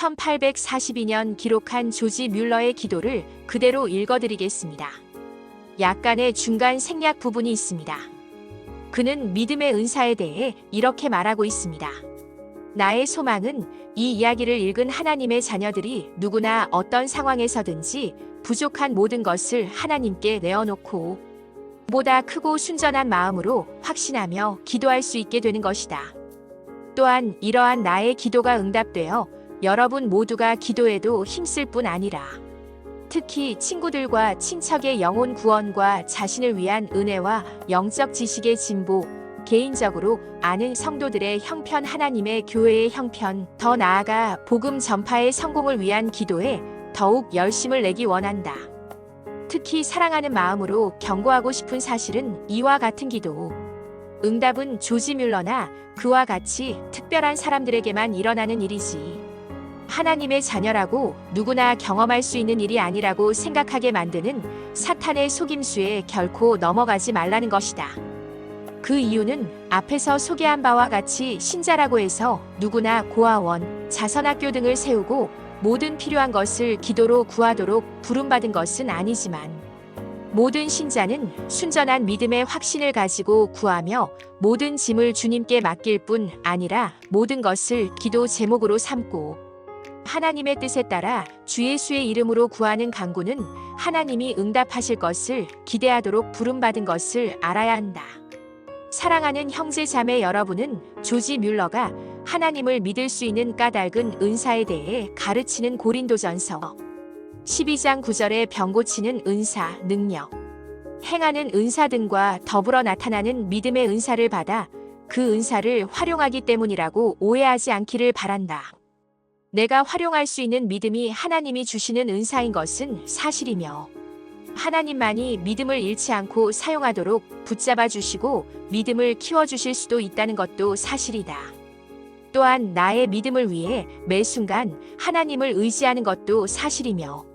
1842년 기록한 조지 뮬러의 기도를 그대로 읽어드리겠습니다. 약간의 중간 생략 부분이 있습니다. 그는 믿음의 은사에 대해 이렇게 말하고 있습니다. 나의 소망은 이 이야기를 읽은 하나님의 자녀들이 누구나 어떤 상황에서든지 부족한 모든 것을 하나님께 내어놓고 보다 크고 순전한 마음으로 확신하며 기도할 수 있게 되는 것이다. 또한 이러한 나의 기도가 응답되어 여러분 모두가 기도에도 힘쓸 뿐 아니라 특히 친구들과 친척의 영혼 구원과 자신을 위한 은혜와 영적 지식의 진보, 개인적으로 아는 성도들의 형편, 하나님의 교회의 형편, 더 나아가 복음 전파의 성공을 위한 기도에 더욱 열심을 내기 원한다. 특히 사랑하는 마음으로 경고하고 싶은 사실은 이와 같은 기도. 응답은 조지 뮬러나 그와 같이 특별한 사람들에게만 일어나는 일이지. 하나님의 자녀라고 누구나 경험할 수 있는 일이 아니라고 생각하게 만드는 사탄의 속임수에 결코 넘어가지 말라는 것이다. 그 이유는 앞에서 소개한 바와 같이 신자라고 해서 누구나 고아원, 자선학교 등을 세우고 모든 필요한 것을 기도로 구하도록 부름받은 것은 아니지만 모든 신자는 순전한 믿음의 확신을 가지고 구하며 모든 짐을 주님께 맡길 뿐 아니라 모든 것을 기도 제목으로 삼고 하나님의 뜻에 따라 주 예수의 이름으로 구하는 간구는 하나님이 응답하실 것을 기대하도록 부름받은 것을 알아야 한다. 사랑하는 형제 자매 여러분은 조지 뮬러가 하나님을 믿을 수 있는 까닭은 은사에 대해 가르치는 고린도전서 12장 9절에 병 고치는 은사, 능력, 행하는 은사 등과 더불어 나타나는 믿음의 은사를 받아 그 은사를 활용하기 때문이라고 오해하지 않기를 바란다. 내가 활용할 수 있는 믿음이 하나님이 주시는 은사인 것은 사실이며 하나님만이 믿음을 잃지 않고 사용하도록 붙잡아 주시고 믿음을 키워주실 수도 있다는 것도 사실이다. 또한 나의 믿음을 위해 매 순간 하나님을 의지하는 것도 사실이며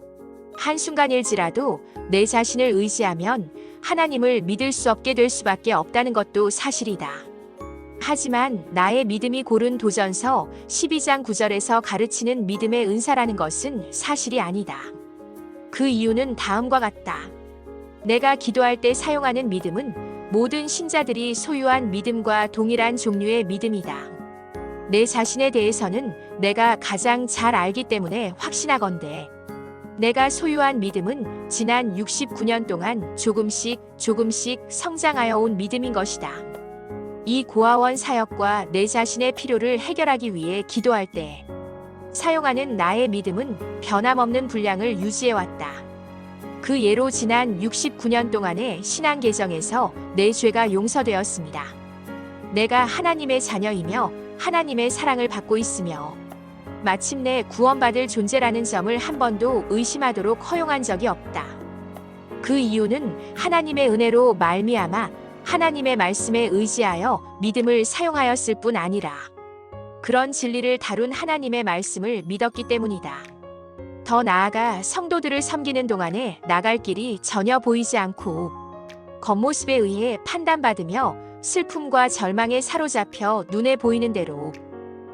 한순간일지라도 내 자신을 의지하면 하나님을 믿을 수 없게 될 수밖에 없다는 것도 사실이다. 하지만 나의 믿음이 고른 도전서 12장 9절에서 가르치는 믿음의 은사라는 것은 사실이 아니다. 그 이유는 다음과 같다. 내가 기도할 때 사용하는 믿음은 모든 신자들이 소유한 믿음과 동일한 종류의 믿음이다. 내 자신에 대해서는 내가 가장 잘 알기 때문에 확신하건대 내가 소유한 믿음은 지난 69년 동안 조금씩 성장하여 온 믿음인 것이다. 이 고아원 사역과 내 자신의 필요를 해결하기 위해 기도할 때 사용하는 나의 믿음은 변함없는 분량을 유지해왔다. 그 예로 지난 69년 동안의 신앙 계정에서 내 죄가 용서되었습니다. 내가 하나님의 자녀이며 하나님의 사랑을 받고 있으며 마침내 구원받을 존재라는 점을 한 번도 의심하도록 허용한 적이 없다. 그 이유는 하나님의 은혜로 말미암아 하나님의 말씀에 의지하여 믿음을 사용하였을 뿐 아니라 그런 진리를 다룬 하나님의 말씀을 믿었기 때문이다. 더 나아가 성도들을 섬기는 동안에 나갈 길이 전혀 보이지 않고 겉모습에 의해 판단받으며 슬픔과 절망에 사로잡혀 눈에 보이는 대로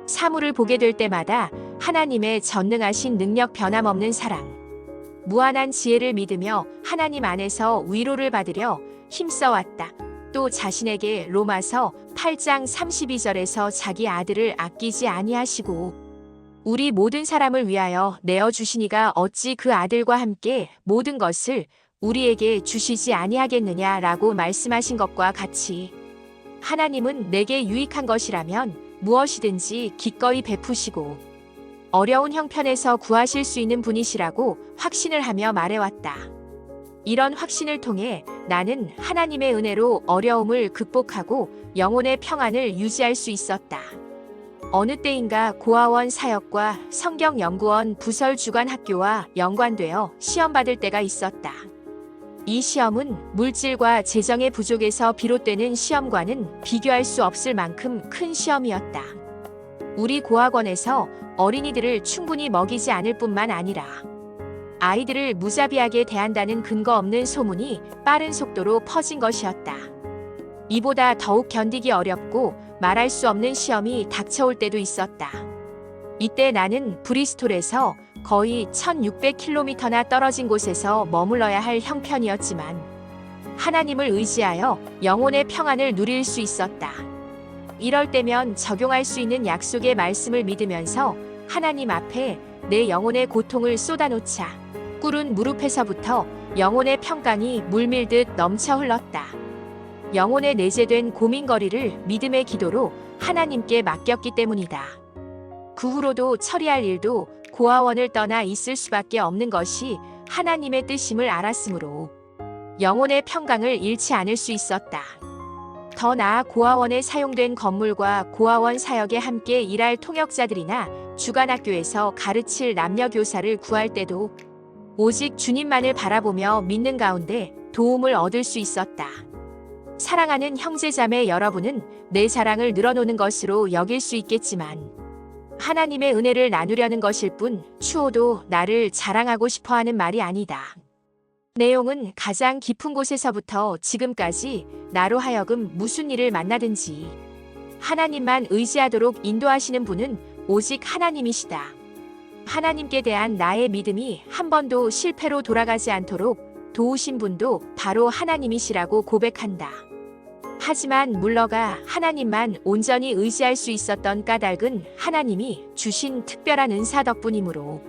사물을 보게 될 때마다 하나님의 전능하신 능력, 변함없는 사랑, 무한한 지혜를 믿으며 하나님 안에서 위로를 받으려 힘써왔다. 또 자신에게 로마서 8장 32절에서 자기 아들을 아끼지 아니하시고 우리 모든 사람을 위하여 내어주시니가 어찌 그 아들과 함께 모든 것을 우리에게 주시지 아니하겠느냐라고 말씀하신 것과 같이 하나님은 내게 유익한 것이라면 무엇이든지 기꺼이 베푸시고 어려운 형편에서 구하실 수 있는 분이시라고 확신을 하며 말해왔다. 이런 확신을 통해 나는 하나님의 은혜로 어려움을 극복하고 영혼의 평안을 유지할 수 있었다. 어느 때인가 고아원 사역과 성경연구원 부설 주간학교와 연관되어 시험 받을 때가 있었다. 이 시험은 물질과 재정의 부족에서 비롯되는 시험과는 비교할 수 없을 만큼 큰 시험이었다. 우리 고학원에서 어린이들을 충분히 먹이지 않을 뿐만 아니라 아이들을 무자비하게 대한다는 근거 없는 소문이 빠른 속도로 퍼진 것이었다. 이보다 더욱 견디기 어렵고 말할 수 없는 시험이 닥쳐올 때도 있었다. 이때 나는 브리스톨에서 거의 1600km나 떨어진 곳에서 머물러야 할 형편이었지만 하나님을 의지하여 영혼의 평안을 누릴 수 있었다. 이럴 때면 적용할 수 있는 약속의 말씀을 믿으면서 하나님 앞에 내 영혼의 고통을 쏟아놓자 꿇은 무릎에서부터 영혼의 평강이 물밀듯 넘쳐 흘렀다. 영혼에 내재된 고민거리를 믿음의 기도로 하나님께 맡겼기 때문이다. 그 후로도 처리할 일도 고아원을 떠나 있을 수밖에 없는 것이 하나님의 뜻임을 알았으므로 영혼의 평강을 잃지 않을 수 있었다. 더 나아 고아원에 사용된 건물과 고아원 사역에 함께 일할 통역자들이나 주간학교에서 가르칠 남녀교사를 구할 때도 오직 주님만을 바라보며 믿는 가운데 도움을 얻을 수 있었다. 사랑하는 형제자매 여러분은 내 자랑을 늘어놓는 것으로 여길 수 있겠지만 하나님의 은혜를 나누려는 것일 뿐 추호도 나를 자랑하고 싶어하는 말이 아니다. 내용은 가장 깊은 곳에서부터 지금까지 나로 하여금 무슨 일을 만나든지 하나님만 의지하도록 인도하시는 분은 오직 하나님이시다. 하나님께 대한 나의 믿음이 한 번도 실패로 돌아가지 않도록 도우신 분도 바로 하나님이시라고 고백한다. 하지만 물러가 하나님만 온전히 의지할 수 있었던 까닭은 하나님이 주신 특별한 은사 덕분이므로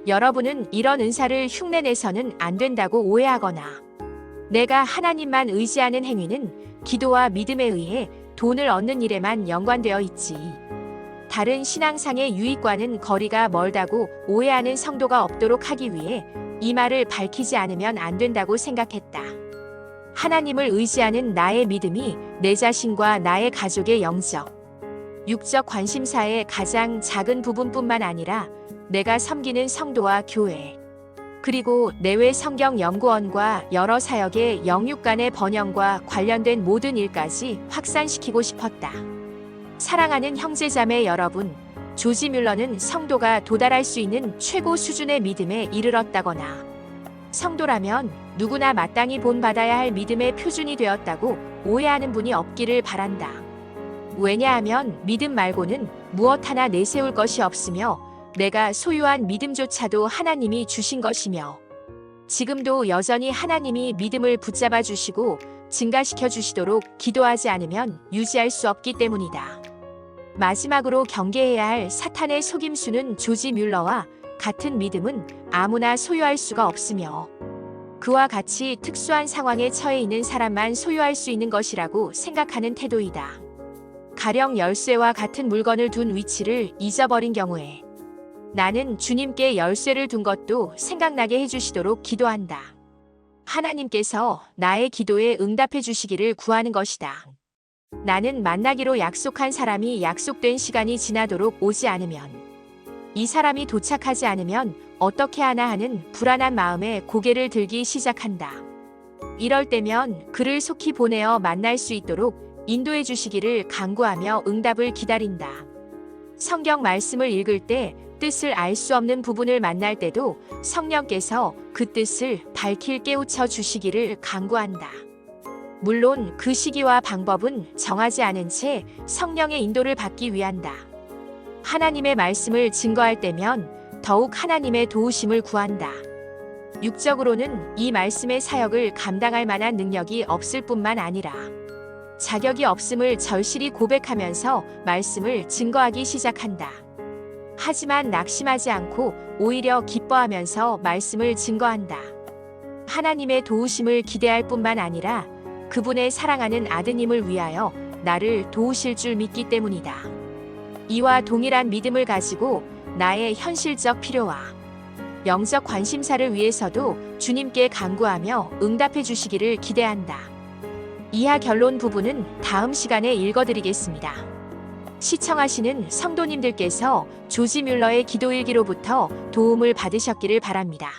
여러분은 이런 은사를 흉내내서는 안 된다고 오해하거나 내가 하나님만 의지하는 행위는 기도와 믿음에 의해 돈을 얻는 일에만 연관되어 있지 다른 신앙상의 유익과는 거리가 멀다고 오해하는 성도가 없도록 하기 위해 이 말을 밝히지 않으면 안 된다고 생각했다. 하나님을 의지하는 나의 믿음이 내 자신과 나의 가족의 영적, 육적 관심사의 가장 작은 부분뿐만 아니라 내가 섬기는 성도와 교회, 그리고 내외 성경 연구원과 여러 사역의 영육 간의 번영과 관련된 모든 일까지 확산시키고 싶었다. 사랑하는 형제자매 여러분, 조지 뮬러는 성도가 도달할 수 있는 최고 수준의 믿음에 이르렀다거나 성도라면 누구나 마땅히 본받아야 할 믿음의 표준이 되었다고 오해하는 분이 없기를 바란다. 왜냐하면 믿음 말고는 무엇 하나 내세울 것이 없으며 내가 소유한 믿음조차도 하나님이 주신 것이며 지금도 여전히 하나님이 믿음을 붙잡아 주시고 증가시켜 주시도록 기도하지 않으면 유지할 수 없기 때문이다. 마지막으로 경계해야 할 사탄의 속임수는 조지 뮬러와 같은 믿음은 아무나 소유할 수가 없으며 그와 같이 특수한 상황에 처해 있는 사람만 소유할 수 있는 것이라고 생각하는 태도이다. 가령 열쇠와 같은 물건을 둔 위치를 잊어버린 경우에 나는 주님께 열쇠를 둔 것도 생각나게 해주시도록 기도한다. 하나님께서 나의 기도에 응답해 주시기를 구하는 것이다. 나는 만나기로 약속한 사람이 약속된 시간이 지나도록 오지 않으면 이 사람이 도착하지 않으면 어떻게 하나 하는 불안한 마음에 고개를 들기 시작한다. 이럴 때면 그를 속히 보내어 만날 수 있도록 인도해 주시기를 간구하며 응답을 기다린다. 성경 말씀을 읽을 때 뜻을 알 수 없는 부분을 만날 때도 성령께서 그 뜻을 밝힐 깨우쳐 주시기를 간구한다. 물론 그 시기와 방법은 정하지 않은 채 성령의 인도를 받기 위한다. 하나님의 말씀을 증거할 때면 더욱 하나님의 도우심을 구한다. 육적으로는 이 말씀의 사역을 감당할 만한 능력이 없을 뿐만 아니라 자격이 없음을 절실히 고백하면서 말씀을 증거하기 시작한다. 하지만 낙심하지 않고 오히려 기뻐하면서 말씀을 증거한다. 하나님의 도우심을 기대할 뿐만 아니라 그분의 사랑하는 아드님을 위하여 나를 도우실 줄 믿기 때문이다. 이와 동일한 믿음을 가지고 나의 현실적 필요와 영적 관심사를 위해서도 주님께 간구하며 응답해 주시기를 기대한다. 이하 결론 부분은 다음 시간에 읽어드리겠습니다. 시청하시는 성도님들께서 조지 뮬러의 기도일기로부터 도움을 받으셨기를 바랍니다.